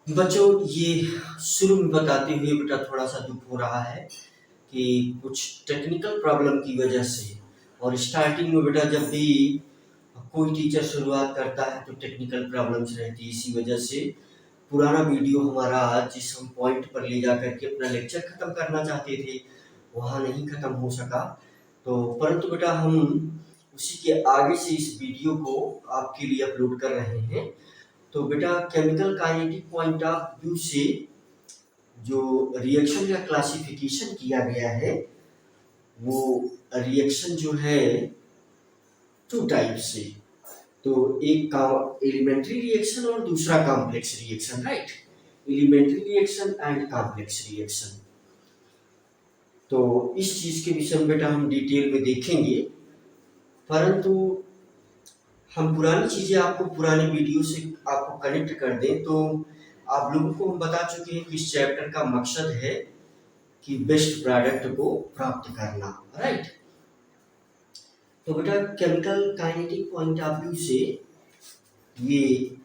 बच्चों, ये शुरू में बताते हुए बेटा थोड़ा सा दुख हो रहा है कि कुछ टेक्निकल प्रॉब्लम की वजह से। और स्टार्टिंग में बेटा जब भी कोई टीचर शुरुआत करता है तो टेक्निकल प्रॉब्लम्स रहती है। इसी वजह से पुराना वीडियो हमारा जिस हम पॉइंट पर ले जा करके अपना लेक्चर खत्म करना चाहते थे वहाँ नहीं खत्म हो सका। तो परंतु बेटा हम उसी के आगे से इस वीडियो को आपके लिए अपलोड कर रहे हैं। तो बेटा chemical kinetic point of view से जो रिएक्शन का क्लासिफिकेशन किया गया है वो रिएक्शन जो है टू टाइप से। तो एक का एलिमेंट्री रिएक्शन और दूसरा complex reaction, right. Elementary reaction and complex reaction. तो इस चीज के विषय में बेटा हम डिटेल में देखेंगे, परंतु हम पुरानी चीजें आपको पुराने वीडियो से आपको कनेक्ट कर दें तो आप लोगों को हम बता चुके हैं कि इस चैप्टर का मकसद है कि बेस्ट प्रोडक्ट को प्राप्त करना, राइट। तो बेटा chemical kinetic point of view से ये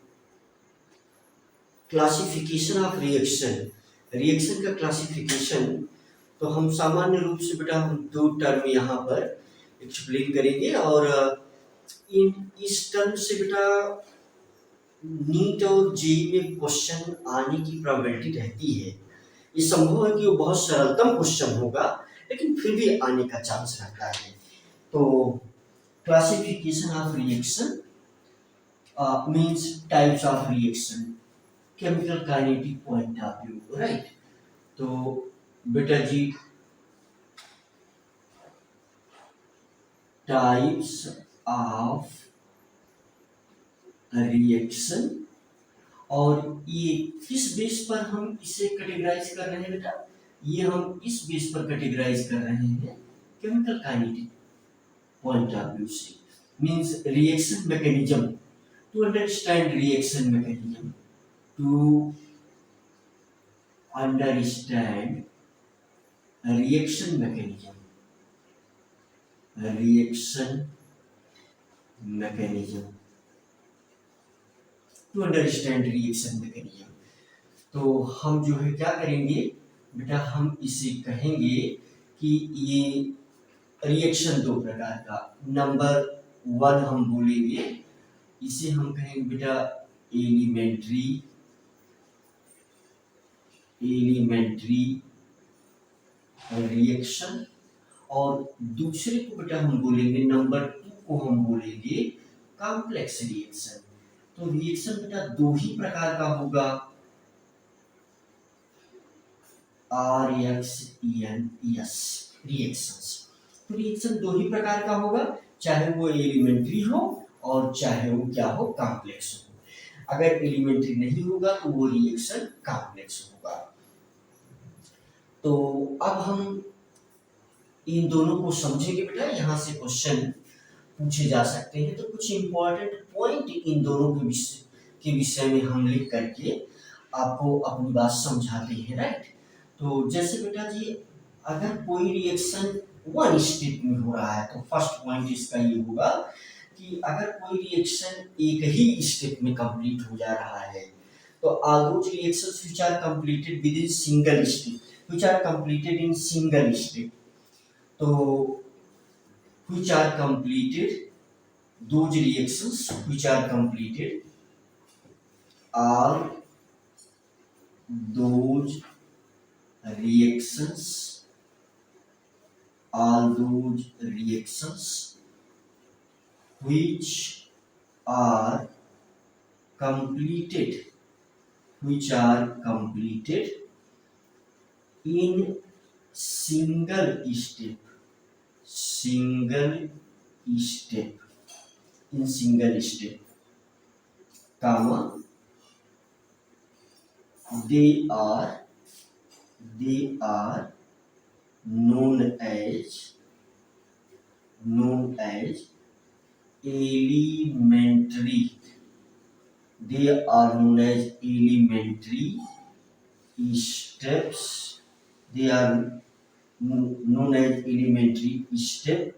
क्लासिफिकेशन ऑफ रिएक्शन, रिएक्शन का क्लासिफिकेशन, तो हम सामान्य रूप से बेटा हम दो टर्म यहाँ पर एक्सप्लेन करेंगे। और इस टर्म से बेटा नीट और जेईई में क्वेश्चन आने की प्रोबेबिलिटी रहती है। ये संभव है कि वो बहुत सरलतम क्वेश्चन होगा लेकिन फिर भी आने का चांस रहता है। तो classification of reaction means types of reaction, chemical kinetic point of view, right. तो बेटा जी टाइप्स ऑफ रिएक्शन, और ये किस बेस पर हम इसे कैटेगराइज कर रहे हैं बेटा, ये हम इस बेस पर कैटेगराइज कर रहे हैं chemical kinetic point of view से। Means reaction mechanism, to understand reaction mechanism, to understand reaction mechanism, reaction mechanism, to understand reaction mechanism. तो हम जो है क्या करेंगे बेटा, हम इसे कहेंगे कि ये रिएक्शन दो प्रकार का। नंबर वन हम बोलेंगे, इसे हम कहेंगे बेटा एलिमेंट्री, एलिमेंट्री रिएक्शन। और दूसरे को बेटा हम बोलेंगे, नंबर टू को हम बोलेंगे कॉम्प्लेक्स रिएक्शन। तो रिएक्शन बेटा दो ही प्रकार का होगा, RXENS रिएक्शंस। तो रिएक्शन दो ही प्रकार का होगा, चाहे वो एलिमेंट्री हो और चाहे वो क्या हो, कॉम्प्लेक्स हो। अगर एलिमेंट्री नहीं होगा तो वो रिएक्शन कॉम्प्लेक्स होगा। तो अब हम इन दोनों को समझेंगे बेटा, यहाँ से क्वेश्चन पूछे जा सकते हैं। तो कुछ इंपॉर्टेंट पॉइंट इन दोनों के विषय में हम लिख करके आपको अपनी बात समझाते हैं, राइट। तो जैसे बेटा जी अगर कोई रिएक्शन वन स्टेप में हो रहा है तो फर्स्ट पॉइंट इसका ये होगा कि अगर कोई रिएक्शन एक ही स्टेप में कंप्लीट हो जा रहा है तो all those reactions which are completed within single step, which are completed in single step, तो which are completed, those reactions which are completed, all those reactions, all those reactions which are completed, which are completed in single step, single step, in single step, comma, they are known as elementary, they are known as elementary steps, they are known as elementary step,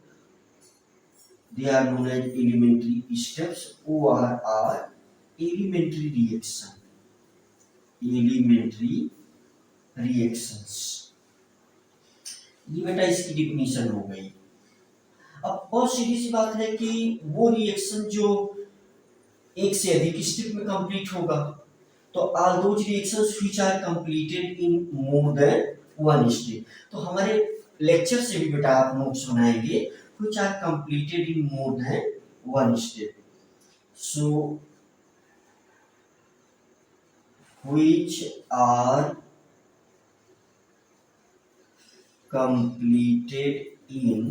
they are known as elementary steps, or elementary reaction, elementary reactions. ये बेटा इसकी definition हो गई। अब बहुत सीधी सी बात है कि वो रिएक्शन जो एक से अधिक स्टेप में कंप्लीट होगा, तो all those reactions which are completed in more than one step. तो हमारे लेक्चर से भी बेटा आप नोट्स बनाएंगे which are completed in more than one step. So which are completed in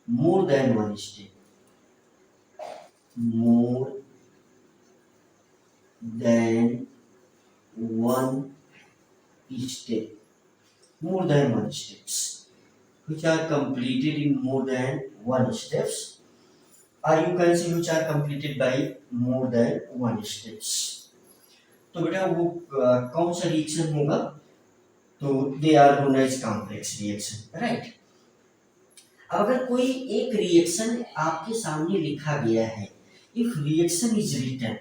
more than one step, more than one step, more than one steps, which are completed in more than one steps, or you can say which are completed by more than one steps। तो बेटा वो कौन सा reaction होगा? तो they are known as complex reaction, right. अगर कोई एक रिएक्शन आपके सामने लिखा गया है, if reaction is written,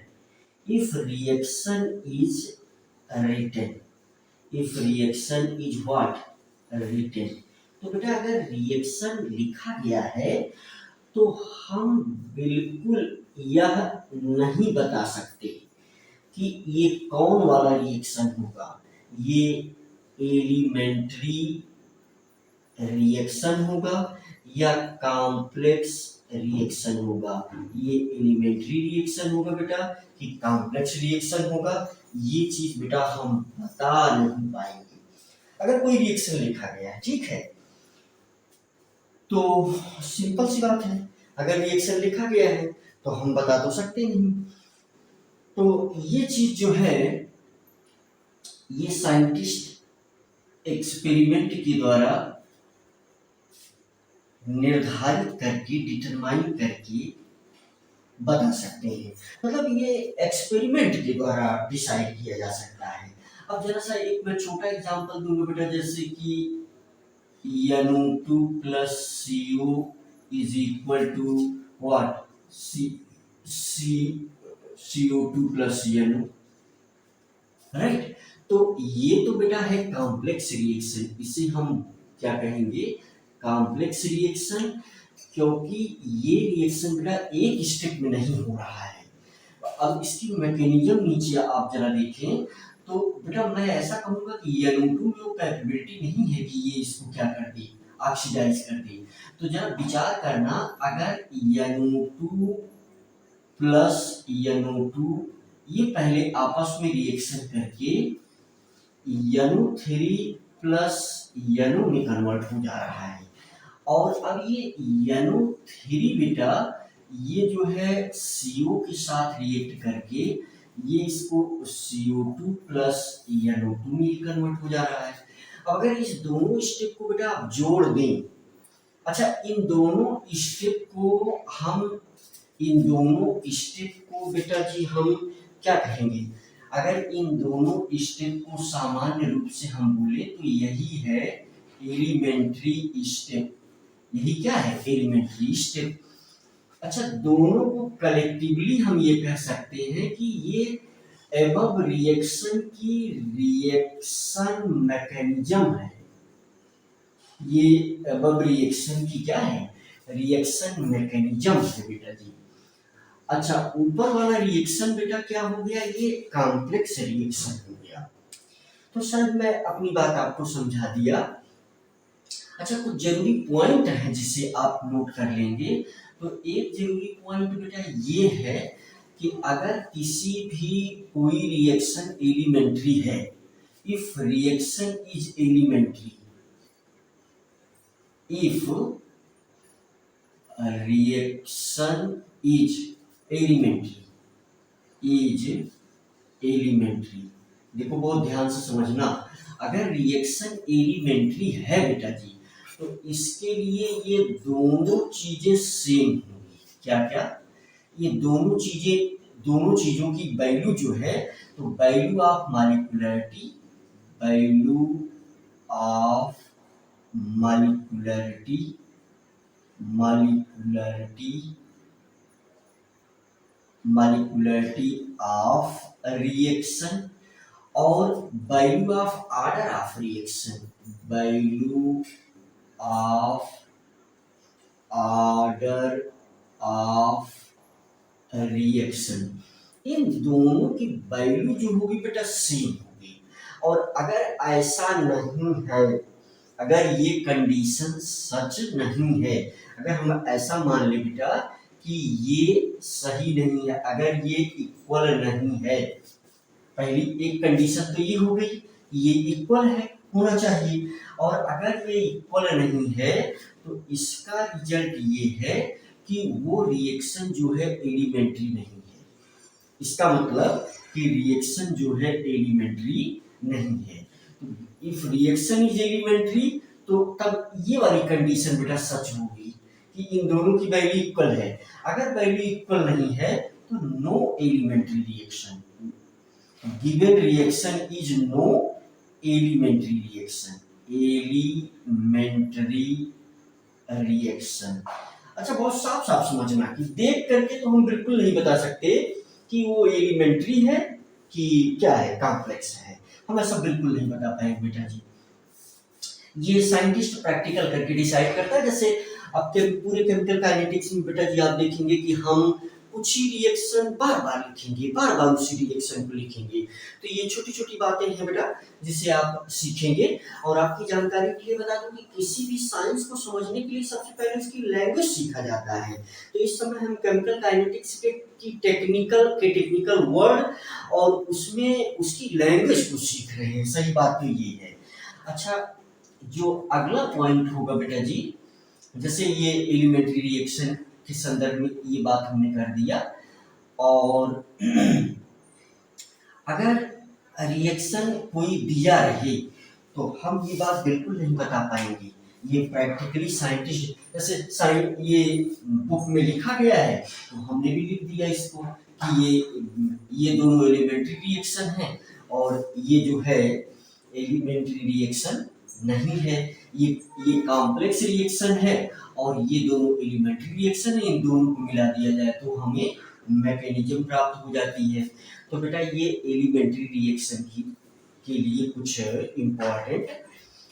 if reaction is written, if reaction is what written, तो बेटा अगर रिएक्शन लिखा गया है तो हम बिल्कुल यह नहीं बता सकते कि ये कौन वाला रिएक्शन होगा, ये एलिमेंट्री रिएक्शन होगा या कॉम्प्लेक्स रिएक्शन होगा। ये एलिमेंट्री रिएक्शन होगा बेटा कि कॉम्प्लेक्स रिएक्शन होगा, ये चीज बेटा हम बता नहीं पाएंगे। अगर कोई रिएक्शन लिखा गया है, ठीक है, तो सिंपल सी बात है, अगर रिएक्शन लिखा गया है तो हम बता तो सकते नहीं। तो ये चीज जो है ये साइंटिस्ट एक्सपेरिमेंट के द्वारा निर्धारित करके, डिटरमाइन करके बता सकते हैं। मतलब ये एक्सपेरिमेंट के द्वारा डिसाइड किया जा सकता है। अब जरा सा एक मैं छोटा एग्जांपल दूंगा बेटा, जैसे कि NO2 plus CO is equal to what CO2 plus NO, right. तो ये तो बेटा है कॉम्प्लेक्स रिएक्शन, इसे हम क्या कहेंगे? कॉम्प्लेक्स रिएक्शन, क्योंकि ये रिएक्शन बेटा एक स्टेप में नहीं हो रहा है। अब इसकी मैकेनिज्म नीचे आप जरा देखें तो बेटा मैं ऐसा कहूंगा कि NO2 में वो कैपेबिलिटी नहीं है कि ये इसको क्या कर दे, ऑक्सीडाइज कर दे। तो जरा विचार करना, अगर NO2 प्लस NO2 ये पहले आपस में रिएक्शन करके NO3 प्लस NO में कन्वर्ट हो जा रहा है, और अब ये NO3 बेटा ये जो है CO के साथ रिएक्ट करके ये इसको CO2 प्लस NO2 में कन्वर्ट हो जा रहा है। अब अगर इस दोनों स्टेप को बेटा आप जोड़ दें, अच्छा इन दोनों स्टेप को बेटा जी हम क्या कहेंगे? अगर इन दोनों स्टेप को सामान्य रूप से हम बोले तो यही है एलिमेंट्री स्टेप। यही क्या है? Elementary step. अच्छा दोनों को कलेक्टिवली हम ये कह सकते हैं कि ये एबव रिएक्शन की रिएक्शन मैकेनिज्म है। ये एबव रिएक्शन की क्या है? रिएक्शन मैकेनिज्म है बेटा जी। अच्छा ऊपर वाला रिएक्शन बेटा क्या हो गया? ये कॉम्प्लेक्स रिएक्शन हो गया। तो सर मैं अपनी बात आपको समझा दिया। अच्छा कुछ जरूरी पॉइंट है जिसे आप नोट कर लेंगे। तो एक जरूरी पॉइंट बेटा ये है कि अगर किसी भी कोई रिएक्शन एलिमेंट्री है, if reaction is elementary, if reaction is elementary, देखो बहुत ध्यान से समझना, अगर रिएक्शन एलिमेंट्री है बेटा जी तो इसके लिए ये दोनों चीजें सेम होंगी। क्या क्या? ये दोनों चीजों की वैल्यू जो है, तो value of molecularity, molecularity of reaction और value of order of reaction, value of order of reaction, इन दोनों की वैल्यू जो होगी बेटा सेम होगी। और अगर ऐसा नहीं है, अगर ये कंडीशन सच नहीं है, अगर हम ऐसा मान ले बेटा कि ये सही नहीं है, अगर ये इक्वल नहीं है, पहली एक कंडीशन तो ये हो गई, ये इक्वल है, होना चाहिए, और अगर ये इक्वल नहीं है तो इसका रिजल्ट ये है कि वो रिएक्शन जो है एलिमेंट्री नहीं है। इसका मतलब कि रिएक्शन जो है एलिमेंट्री नहीं है। इफ रिएक्शन इज एलिमेंट्री तो तब ये वाली कंडीशन बेटा सच होगी कि इन दोनों की वैल्यू इक्वल है। अगर वैल्यू इक्वल नहीं है तो no elementary reaction, given reaction is no elementary reaction, elementary reaction. अच्छा, बहुत साफ साफ समझना कि देख करके तो हम बिल्कुल नहीं बता सकते कि वो एलिमेंट्री है कि क्या है, कॉम्प्लेक्स है, हम ऐसा बिल्कुल नहीं बता पाएंगे बेटा जी। ये साइंटिस्ट प्रैक्टिकल करके डिसाइड करता है। जैसे अब के पूरे केमिकल काइनेटिक्स में बेटा जी आप देखेंगे कि हम कुछ ही रिएक्शन बार बार लिखेंगे, बार बार उसी रिएक्शन को लिखेंगे। तो ये छोटी छोटी बातें हैं बेटा जिसे आप सीखेंगे। और आपकी जानकारी के लिए बता दूं कि किसी भी साइंस को समझने के लिए सबसे पहले उसकी लैंग्वेज सीखा जाता है। तो इस समय हम केमिकल काइनेटिक्स के टेक्निकल वर्ड और उसमें उसकी लैंग्वेज को सीख रहे हैं। सही बात तो ये है। अच्छा, जो अगला पॉइंट होगा बेटा जी, जैसे ये एलिमेंट्री रिएक्शन के संदर्भ में ये बात हमने कर दिया, और अगर रिएक्शन कोई दिया रहे तो हम ये बात बिल्कुल नहीं बता पाएंगे। ये प्रैक्टिकली साइंटिस्ट, जैसे ये बुक में लिखा गया है तो हमने भी लिख दिया इसको कि ये दोनों एलिमेंट्री रिएक्शन है और ये जो है एलिमेंट्री रिएक्शन नहीं है, ये कॉम्प्लेक्स रिएक्शन है और ये दोनों एलिमेंट्री रिएक्शन है। इन दोनों को मिला दिया जाए तो हमें मैकेनिज्म प्राप्त हो जाती है। तो बेटा ये एलिमेंट्री रिएक्शन के लिए कुछ इम्पोर्टेंट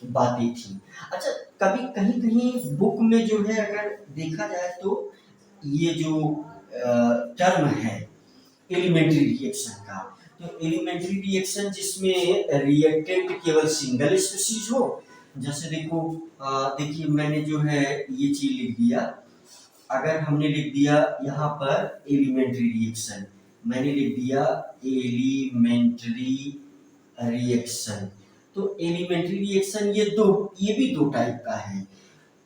बातें थी। अच्छा, कभी कहीं कहीं बुक में जो है अगर देखा जाए तो ये जो टर्म है एलिमेंट्री रिएक्शन का, तो एलिमेंट्री रिएक्शन जिसमें रिएक्टेंट केवल सिंगल स्पीशीज हो, जैसे देखो देखिए मैंने जो है ये चीज लिख दिया। अगर हमने लिख दिया यहाँ पर एलिमेंट्री रिएक्शन, मैंने लिख दिया एलिमेंट्री रिएक्शन, तो एलिमेंट्री रिएक्शन ये भी दो टाइप का है।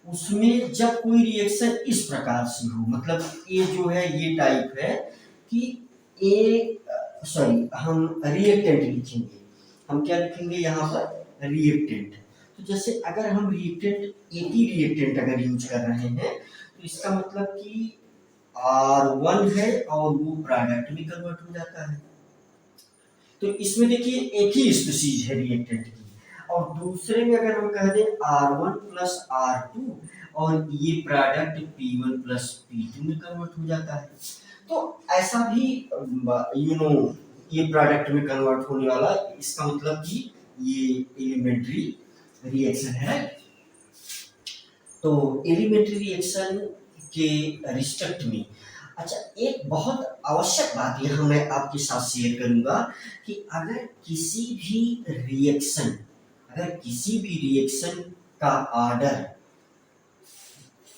उसमें जब कोई रिएक्शन इस प्रकार से हो, मतलब ये जो है ये टाइप है कि हम रिएक्टेंट लिखेंगे। हम क्या लिखेंगे यहाँ पर, रिएक्टेंट। तो जैसे अगर हम रिएक्टेंट, एक ही रिएक्टेंट अगर यूज कर रहे हैं तो इसका मतलब कि R1 है और वो प्रोडक्ट में कन्वर्ट हो जाता है। तो इसमें देखिए एक ही स्पीशीज है रिएक्टेंट की, और दूसरे में अगर हम कह दें R1 प्लस R2 और ये प्रोडक्ट P1 प्लस P2 में कन्वर्ट हो जाता है। तो ऐसा भी ये प्रोडक्ट में कन्वर्ट होने वाला, इसका मतलब कि ये एलिमेंट्री रिएक्शन है। तो एलिमेंट्री रिएक्शन के रिस्पेक्ट में अच्छा एक बहुत आवश्यक बात यहाँ मैं आपके साथ शेयर करूंगा कि अगर किसी भी रिएक्शन का ऑर्डर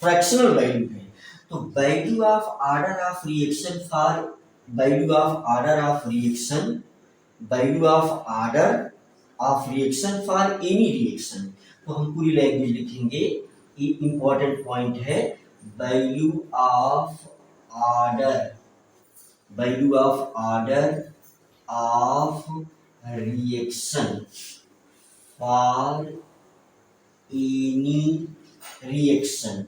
फ्रैक्शनल वैल्यू है तो value of order of reaction for any reaction, तो हम पूरी लैंग्वेज लिखेंगे। ये इंपॉर्टेंट पॉइंट है, value of order of reaction for any reaction,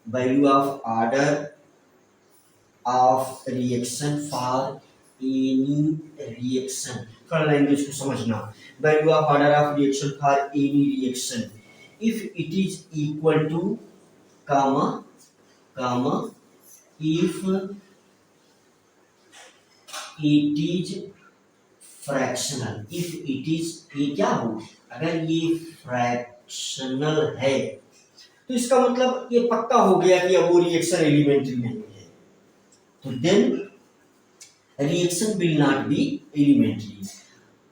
value of order of reaction for any reaction. थोड़ा लैंग्वेज को समझना। Value of order of reaction for any reaction if it is equal to comma if it is fractional, if it is, ये क्या हो, अगर ये fractional है तो इसका मतलब ये पक्का हो गया कि अब वो रिएक्शन एलिमेंट्री नहीं है, तो then reaction will not be elementary.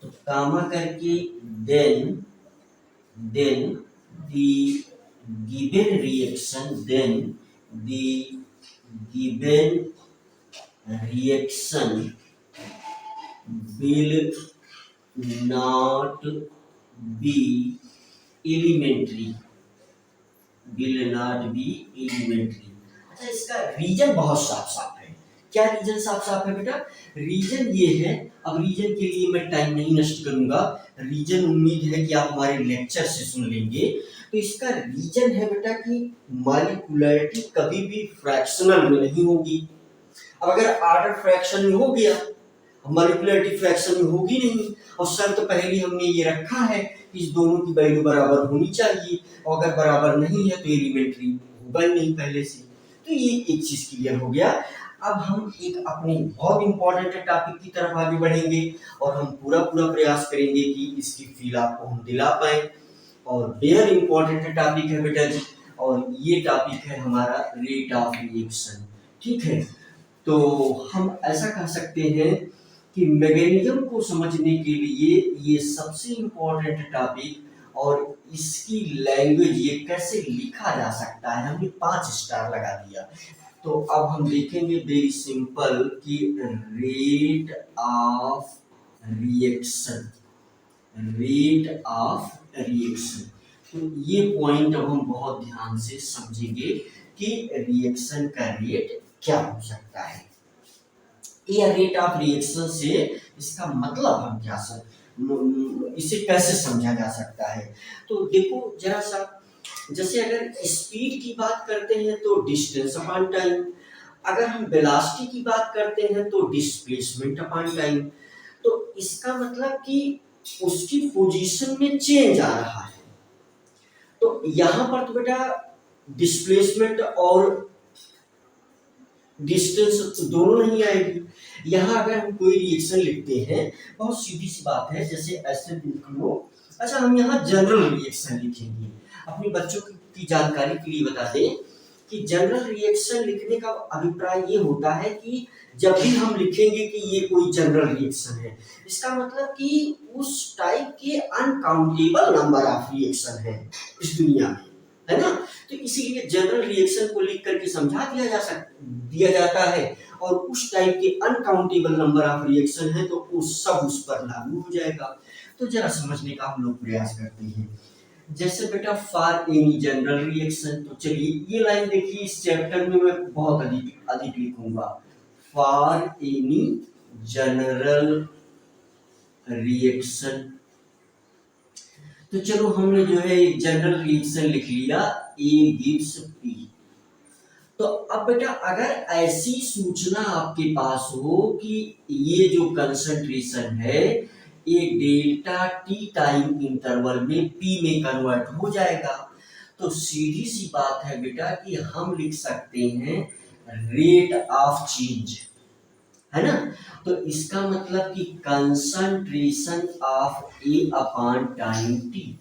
तो कामा करके then the given reaction, then the given reaction will not be elementary, will not be elementary। अच्छा, इसका रीजन बहुत साफ साफ है। क्या रीजन साफ साफ है बेटा? रीजन ये है, अब रीजन के लिए मैं टाइम नहीं नष्ट करूंगा, रीजन उम्मीद है कि आप हमारे लेक्चर से सुन लेंगे। तो इसका रीजन है बेटा कि मॉलिक्यूलरिटी कभी भी फ्रैक्शनल में नहीं होगी। अब अगर आर्डर फ्रैक्शन में हो गया, मॉलिक्यूलरिटी फ्रैक्शन में होगी नहीं, और शर्त तो पहले हमने ये रखा है कि इस दोनों की वैल्यू बराबर होनी चाहिए, और अगर बराबर नहीं है तो एलिमेंट्री होगा ही नहीं पहले से। तो ये एक चीज क्लियर हो गया। अब हम एक अपने बहुत इंपॉर्टेंट टॉपिक की तरफ आगे बढ़ेंगे और हम पूरा पूरा प्रयास करेंगे कि इसकी फील आपको हम दिला पाए। और बेहद इंपॉर्टेंट टॉपिक है बेटा जी, और ये टॉपिक है हमारा रेट ऑफ रिएक्शन। ठीक है, तो हम ऐसा कह सकते हैं कि मैकेनिज्म को समझने के लिए ये सबसे इंपॉर्टेंट टॉपिक, और इसकी लैंग्वेज ये कैसे लिखा जा सकता है, हमने 5 स्टार लगा दिया। तो अब हम देखेंगे वेरी सिंपल कि rate of reaction, rate of reaction. तो ये पॉइंट अब हम बहुत ध्यान से समझेंगे कि रिएक्शन का रेट क्या हो सकता है, या रेट ऑफ रिएक्शन से इसका मतलब हम क्या इसे कैसे समझा जा सकता है। तो देखो जरा सा, जैसे अगर स्पीड की बात करते हैं तो डिस्टेंस अपॉन टाइम, अगर हम वेलोसिटी की बात करते हैं तो डिस्प्लेसमेंट अपॉन टाइम। तो इसका मतलब कि उसकी पोजीशन में चेंज आ रहा है। तो यहां पर तो बेटा डिस्प्लेसमेंट और डिस्टेंस दोनों नहीं आएगी। यहाँ अगर हम कोई रिएक्शन लिखते हैं, बहुत सीधी सी बात है, जैसे ऐसे लिख लो। अच्छा, हम यहाँ जनरल रिएक्शन लिखेंगे। अपने बच्चों की जानकारी के लिए बता दें कि जनरल रिएक्शन लिखने का अभिप्राय ये होता है कि जब भी हम लिखेंगे कि ये कोई जनरल रिएक्शन है, इसका मतलब कि उस टाइप के अनकाउंटेबल नंबर ऑफ रिएक्शन है इस दुनिया में, है ना। तो इसीलिए जनरल रिएक्शन को लिख करके समझा दिया जाता है, और उस टाइप के अनकाउंटेबल नंबर ऑफ रिएक्शन है तो उस पर लागू हो जाएगा। तो जरा समझने का हम लोग प्रयास करते हैं। जैसे बेटा फॉर एनी जनरल रिएक्शन, तो चलिए ये लाइन देखिए, इस चैप्टर में मैं बहुत अधिक लिखूंगा। फॉर एनी जनरल रिएक्शन, तो चलो हमने जो है एक जनरल रिएक्शन लिख लिया, A gives P। तो अब बेटा अगर ऐसी सूचना आपके पास हो कि ये जो कंसंट्रेशन है ये डेल्टा टी टाइम इंटरवल में P में कन्वर्ट हो जाएगा, तो सीधी सी बात है बेटा कि हम लिख सकते हैं रेट ऑफ चेंज, है ना। तो इसका मतलब कि concentration of A upon time T,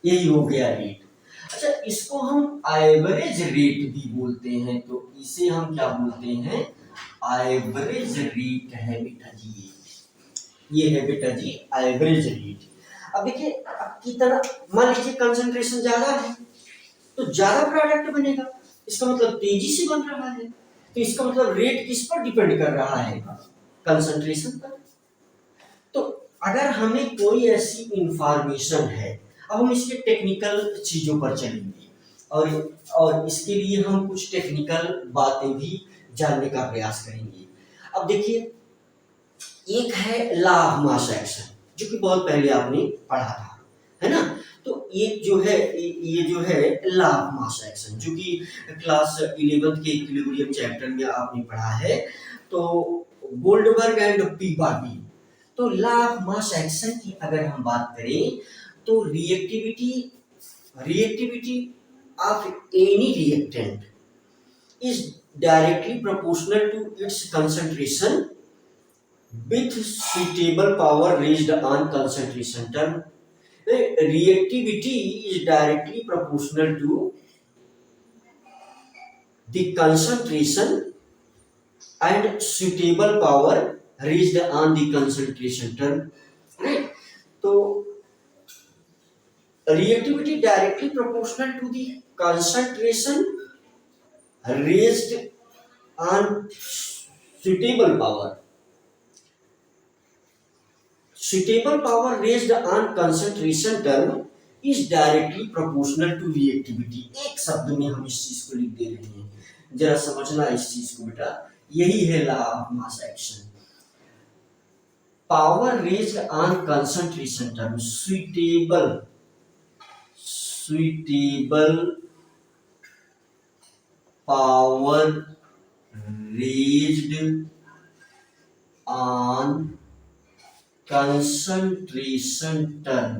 यही हो गया रेट। अच्छा, इसको हम एवरेज रेट भी बोलते हैं, तो इसे हम क्या बोलते हैं, एवरेज रेट है बेटा जी, ये है बेटा जी एवरेज रेट। अब देखिए, अब की तरह मान लीजिए कंसंट्रेशन ज्यादा है तो ज्यादा प्रोडक्ट बनेगा, इसका मतलब तेजी से बन रहा है, तो इसका मतलब रेट किस पर डिपेंड कर रहा है, कंसंट्रेशन पर। तो अगर हमें कोई ऐसी इंफॉर्मेशन है, अब हम इसके टेक्निकल चीजों पर चलेंगे, और इसके लिए हम कुछ टेक्निकल बातें भी जानने का प्रयास करेंगे। अब देखिए, एक है लॉ ऑफ मास एक्शन, जो कि बहुत पहले आपने पढ़ा था, है ना। तो एक जो है ये जो है लॉ ऑफ मास एक्शन, जो कि क्लास 11th के इक्विलिब्रियम चैप्टर में आपने पढ़ा है, तो गोल्डबर्ग एंड पीबाडी। तो लॉ ऑफ मास एक्शन की अगर हम बात करें तो reactivity of any reactant is directly proportional to its concentration with suitable power raised on concentration term. The reactivity is directly proportional to the concentration and suitable power raised on the concentration term. Right? So reactivity directly proportional to the concentration raised on suitable power. Suitable power raised on concentration term is directly proportional to reactivity. एक शब्द में हम इस चीज को लिख दे रहे हैं, जरा समझना इस चीज को बेटा, यही है law of mass action. Power raised on concentration term, suitable power raised on concentration term,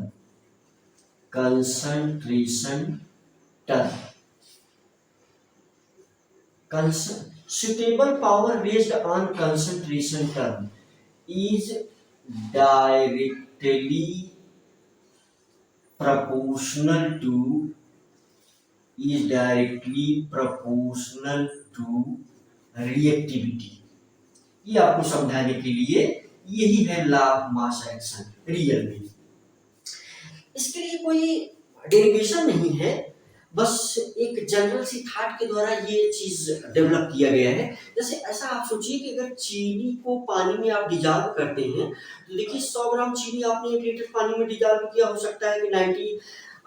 suitable power raised on concentration term is directly proportional to reactivity। ये आपको समझाने के लिए यही है law of mass action real में। इसके लिए कोई डेरिवेशन नहीं है, बस एक जनरल सी थॉट के द्वारा ये चीज डेवलप किया गया है। जैसे ऐसा आप सोचिए कि अगर चीनी को पानी में आप डिजॉल्व करते हैं, तो देखिए 100 ग्राम चीनी आपने 1 लीटर पानी में डिजॉल्व किया, हो सकता है कि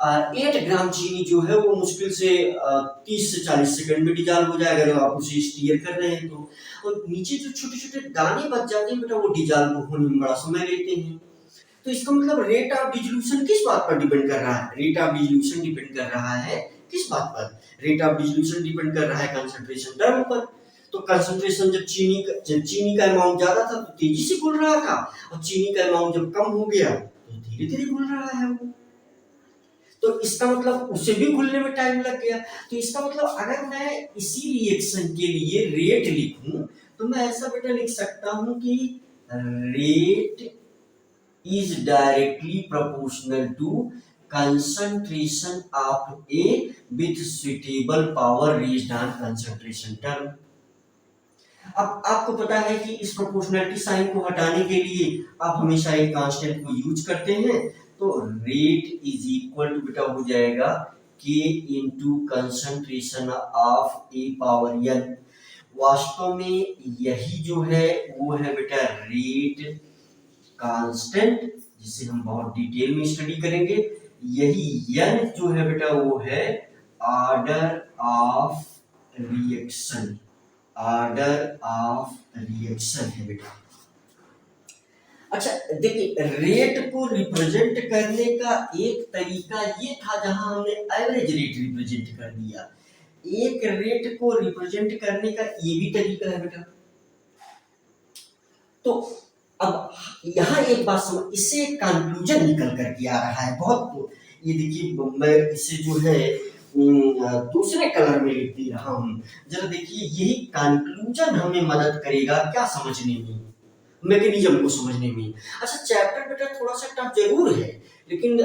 98 ग्राम चीनी जो है वो मुश्किल से 30 से 40 सेकंड में डिजॉल्व हो जाएगा, अगर आप उसे स्टीयर कर रहे हैं तो। और नीचे जो छोटे छोटे दाने बच जाते हैं बेटा, वो डिजॉल्व होने में बड़ा समय लेते हैं। तो इसका मतलब रेट ऑफ डिसोल्यूशन किस बात पर डिपेंड कर रहा है? रेट ऑफ डिसोल्यूशन डिपेंड कर रहा है किस बात पर? रेट ऑफ डिसोल्यूशन डिपेंड कर रहा है कंसंट्रेशन टर्म पर। तो कंसंट्रेशन जब चीनी का अमाउंट ज्यादा था तो तेजी से घुल रहा था, और चीनी का अमाउंट जब कम हो गया तो धीरे धीरे घुल रहा है वो। तो इसका मतलब उसे भी घुलने में टाइम लग गया। तो इसका मतलब अगर मैं इसी रिएक्शन के लिए रेट लिखूं, तो मैं ऐसा बेटा लिख सकता हूं कि rate is directly proportional to concentration of A with suitable power raised on concentration term। अब आपको पता है कि इस प्रोपोर्शनलिटी साइन को हटाने के लिए आप हमेशा एक कांस्टेंट को यूज करते हैं, तो रेट इज इक्वल टू बेटा हो जाएगा K into concentration of A power N। वास्तव में यही जो है वो है बेटा रेट कांस्टेंट, जिसे हम बहुत डिटेल में स्टडी करेंगे। यही n जो है बेटा वो है ऑर्डर ऑफ रिएक्शन है बेटा। अच्छा देखिए, रेट को रिप्रेजेंट करने का एक तरीका ये था जहां हमने एवरेज रेट रिप्रेजेंट कर दिया। एक रेट को रिप्रेजेंट करने का ये भी तरीका है बेटा। तो अब यहाँ एक बात समझ, इससे एक कंक्लूजन निकल करके आ रहा है बहुत। तो ये देखिए, मैं इसे जो है दूसरे कलर में लिख दे रहा हूँ, जरा देखिए, यही कंक्लूजन हमें मदद करेगा क्या समझने में, मैकेनिज्म को समझने में। अच्छा चैप्टर बेटा थोड़ा सा टफ जरूर है, लेकिन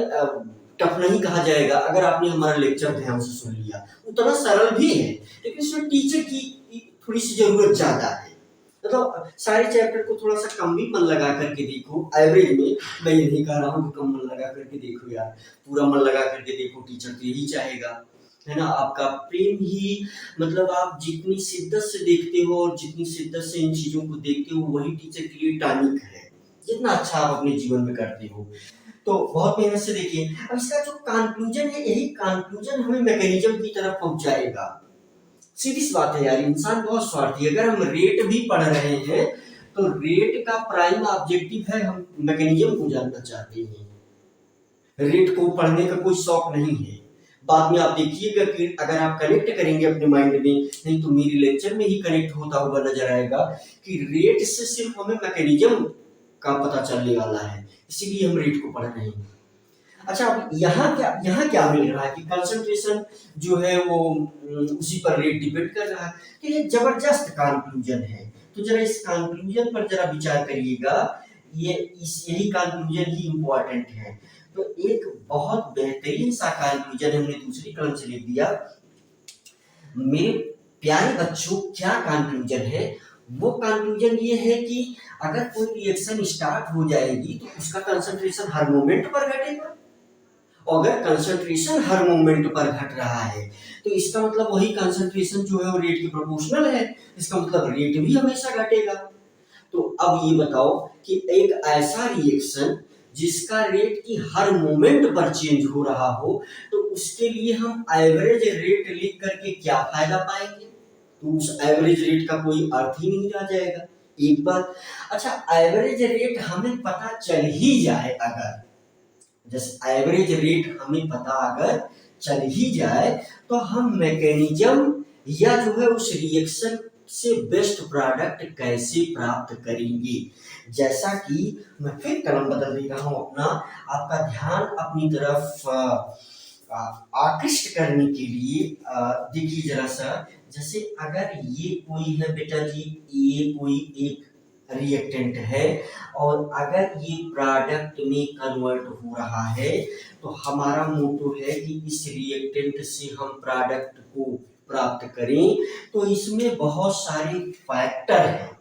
टफ नहीं कहा जाएगा अगर आपने हमारा लेक्चर ध्यान से सुन लिया। उतना सरल भी है, लेकिन इसमें टीचर की थोड़ी सी जरूरत ज्यादा है। मतलब सारे चैप्टर को थोड़ा सा कम भी मन लगा करके देखो। एवरेज में मैं ये नहीं कह रहा हूँ कि कम मन लगा करके देखो यार, पूरा मन लगा करके देखो, टीचर तो यही चाहेगा, है ना, आपका प्रेम ही, मतलब आप जितनी शिद्दत से देखते हो और जितनी शिद्दत से इन चीजों को देखते हो, वही टीचर के लिए टॉनिक है, जितना अच्छा आप अपने जीवन में करते हो। तो बहुत मेहनत से देखिए। अब इसका जो कंक्लूजन है, यही कंक्लूजन हमें मैकेनिज्म की तरफ पहुंचाएगा। सीधी सी बात है यार, इंसान बहुत स्वार्थी है। अगर हम रेट भी पढ़ रहे हैं तो रेट का प्राइम ऑब्जेक्टिव है हम मैकेनिज्म को जानना चाहते हैं, रेट को पढ़ने का कोई शौक नहीं है। बाद में आप देखिएगा कि अगर आप कनेक्ट करेंगे अपने माइंड में, नहीं तो मेरी लेक्चर में ही कनेक्ट होता हुआ नजर आएगा कि रेट से सिर्फ हमें मैकेनिज्म का पता चलने वाला है, इसीलिए हम रेट को पढ़ रहे हैं। अच्छा अब यहाँ क्या मिल रहा है कि कंसंट्रेशन जो है वो उसी पर रेट डिपेंड कर रहा है। तो ये जबरदस्त कंक्लूजन है, तो जरा इस कंक्लूजन पर जरा विचार करिएगा। यही कंक्लूजन ही इम्पोर्टेंट है। तो एक बहुत बेहतरीन सा कंक्लूजन हमने दूसरी कलम से लिख दिया। मेरे प्यारे बच्चों, क्या कंक्लूजन है? वो कंक्लूजन ये है कि अगर कोई रिएक्शन स्टार्ट हो जाएगी तो उसका कंसंट्रेशन हर मोमेंट पर घटेगा। अगर कंसंट्रेशन हर मोमेंट पर घट रहा है तो इसका मतलब वही कंसंट्रेशन जो है वो रेट के प्रोपोर्शनल है। इसका मतलब रेट भी हमेशा घटेगा। तो अब ये बताओ कि एक ऐसा रिएक्शन जिसका रेट की हर मोमेंट पर चेंज हो रहा हो, तो उसके लिए हम एवरेज रेट लिख करके क्या फायदा पाएंगे? तो उस एवरेज रेट का कोई अर्थ ही नहीं रह जाएगा। एक बात। अच्छा, एवरेज रेट हमें पता चल ही जाए, अगर जैसे एवरेज रेट हमें पता अगर चल ही जाए तो हम मैकेनिज्म या जो है उस रिएक्शन से बेस्ट प्रोडक्ट कैसे प्राप्त करेंगे। जैसा कि मैं फिर कलम बदल दे रहा हूं अपना, आपका ध्यान अपनी तरफ आकृष्ट करने के लिए देखिए जरा सा। जैसे अगर ये कोई है बेटा जी, ये कोई एक रिएक्टेंट है और अगर ये प्रोडक्ट में कन्वर्ट हो रहा है तो हमारा मोटो है कि इस रिएक्टेंट से हम प्रोडक्ट को प्राप्त करें। तो इसमें बहुत सारे फैक्टर हैं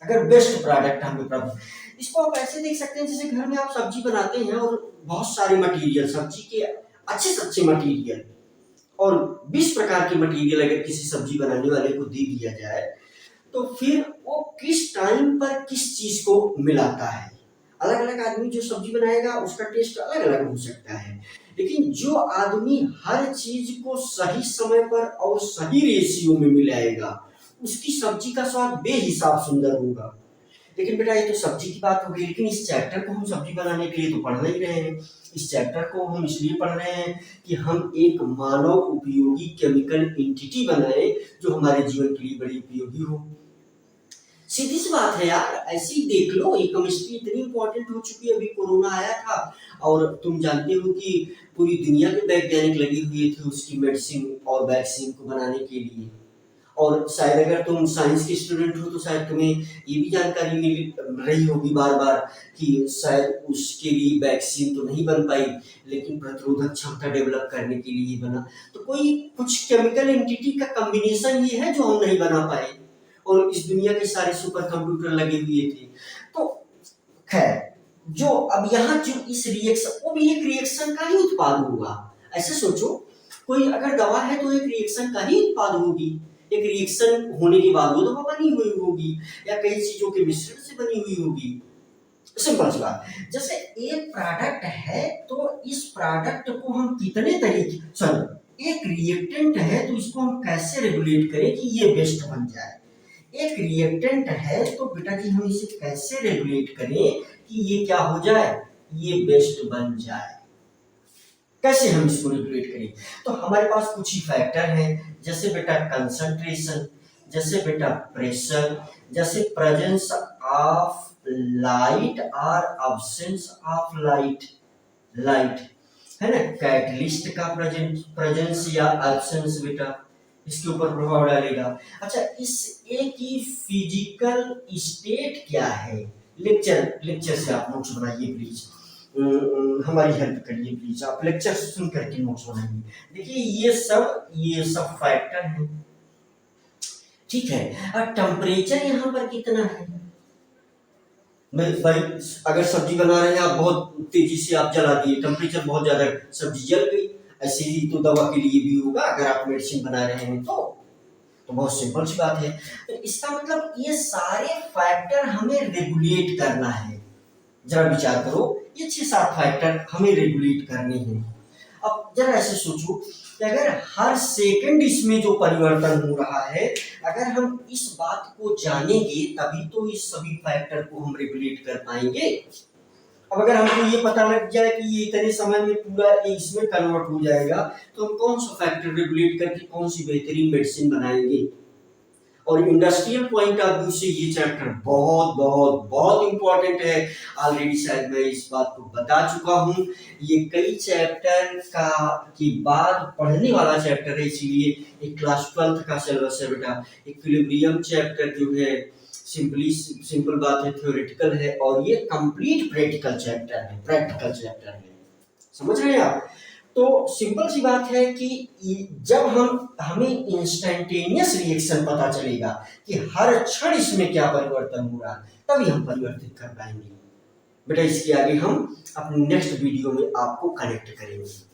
अगर बेस्ट प्रोडक्ट हमें प्राप्त। इसको आप ऐसे देख सकते हैं जैसे घर में आप सब्जी बनाते हैं और बहुत सारे मटेरियल, सब्जी के अच्छे से अच्छे मटेरियल और 20 प्रकार के मटेरियल अगर किसी सब्जी बनाने वाले को दे दिया जाए तो फिर वो किस टाइम पर किस चीज को मिलाता है। अलग अलग आदमी जो सब्जी बनाएगा उसका टेस्ट अलग अलग हो सकता है, लेकिन जो आदमी हर चीज को सही समय पर और सही रेशियो में मिलाएगा उसकी सब्जी का स्वाद बेहिसाब सुंदर होगा। लेकिन बेटा ये तो सब्जी की बात होगी, लेकिन इस चैप्टर को हम सब्जी बनाने के लिए तो पढ़ नहीं रहे हैं। इस चैप्टर को हम इसलिए पढ़ रहे हैं कि हम एक मानव उपयोगी केमिकल एंटिटी बनाए जो हमारे जीवन के लिए बड़ी उपयोगी हो। सीधी सी बात है यार, ऐसे ही देख लो, ये केमिस्ट्री इतनी इंपॉर्टेंट हो चुकी है। अभी कोरोना आया था और तुम जानते हो कि पूरी दुनिया के वैज्ञानिक लगे हुए थे उसकी मेडिसिन और वैक्सीन को बनाने के लिए। और शायद अगर तुम साइंस के स्टूडेंट हो तो शायद तुम्हें ये भी जानकारी मिल रही होगी बार बार कि शायद उसके लिए वैक्सीन तो नहीं बन पाई लेकिन प्रतिरोधक क्षमता डेवलप करने के लिए बना। तो कोई कुछ केमिकल एंटिटी का कॉम्बिनेशन ये है जो हम नहीं बना पाए और इस दुनिया के सारे सुपर कंप्यूटर लगे हुए थे। तो खैर, जो अब यहाँ जो इस रिएक्शन, वो भी एक रिएक्शन का ही उत्पाद होगा। ऐसे सोचो, कोई अगर दवा है तो एक रिएक्शन का ही उत्पाद होगी। एक रिएक्शन होने के बाद वो दवा बनी हुई होगी या कई चीजों के मिश्रण से बनी हुई होगी। सिंपल सी बात। जैसे एक प्रोडक्ट है तो इस प्रोडक्ट को हम कितने तरीके, सॉरी एक रिएक्टेंट है तो इसको हम कैसे रेगुलेट करें कि ये बेस्ट बन जाए। एक रिएक्टेंट है तो बेटा जी हम इसे कैसे रेगुलेट करें कि ये क्या हो जाए, ये बेस्ट बन जाए। कैसे हम इसको रेगुलेट करें? तो हमारे पास कुछ ही फैक्टर हैं, जैसे बेटा कंसंट्रेशन, जैसे बेटा प्रेशर, जैसे प्रेजेंस ऑफ लाइट और अब्सेंस ऑफ लाइट। लाइट है ना, कैटलिस्ट का प्रेजेंस या एब्सेंस बेटा इसके ऊपर प्रभाव डालेगा। अच्छा, इस ए की फिजिकल स्टेट क्या है? लेक्चर से आप नोट्स बनाइए प्लीज, हमारी हेल्प करिए प्लीज, आप लेक्चर सुन करके नोट्स बनाइए। देखिए ये सब फैक्टर हैं, ठीक है। और टेम्परेचर यहाँ पर कितना है? भाई अगर सब्जी बना रहे हैं आप, बहुत तेजी से आप जला दिए, टेम्परेचर बहुत ज्यादा, सब्जी जल गई। ऐसे ही तो दवा के लिए भी होगा, अगर आप मेडिसिन बना रहे हैं तो बहुत सिंपल सी बात है। तो इसका मतलब ये सारे फैक्टर हमें रेगुलेट करना है। जरा विचार करो, ये 6-7 फैक्टर हमें रेगुलेट करने हैं। अब जरा ऐसे सोचो कि अगर हर सेकंड इसमें जो परिवर्तन हो रहा है, अगर हम इस बात को जानेंगे तभी तो इस सभी फैक्टर को हम रेगुलेट कर पाएंगे। अब अगर हमको ये पता लग जाए कि ये इतने समय में पूरा इसमें कन्वर्ट हो जाएगा तो हम कौन सा फैक्टर रेगुलेट करके कौन सी बेहतरीन मेडिसिन बनाएंगे। और इंडस्ट्रियल पॉइंट ऑफ व्यू से ये चैप्टर बहुत बहुत बहुत इंपॉर्टेंट है। ऑलरेडी शायद मैं इस बात को बता चुका हूँ, ये कई चैप्टर का के बाद पढ़ने वाला चैप्टर है, इसीलिए एक क्लास 12th का सिलेबस है बेटा। इक्विलिब्रियम चैप्टर जो है सिंपल बात है, थ्योरेटिकल है, और ये कंप्लीट प्रैक्टिकल चैप्टर है। समझ रहे हैं आप? तो सिंपल सी बात है कि जब हमें इंस्टेंटेनियस रिएक्शन पता चलेगा कि हर क्षण इसमें क्या परिवर्तन हो रहा है, तभी हम परिवर्तित कर पाएंगे। बेटा इसके आगे हम अपने नेक्स्ट वीडियो में आपको कनेक्ट करेंगे।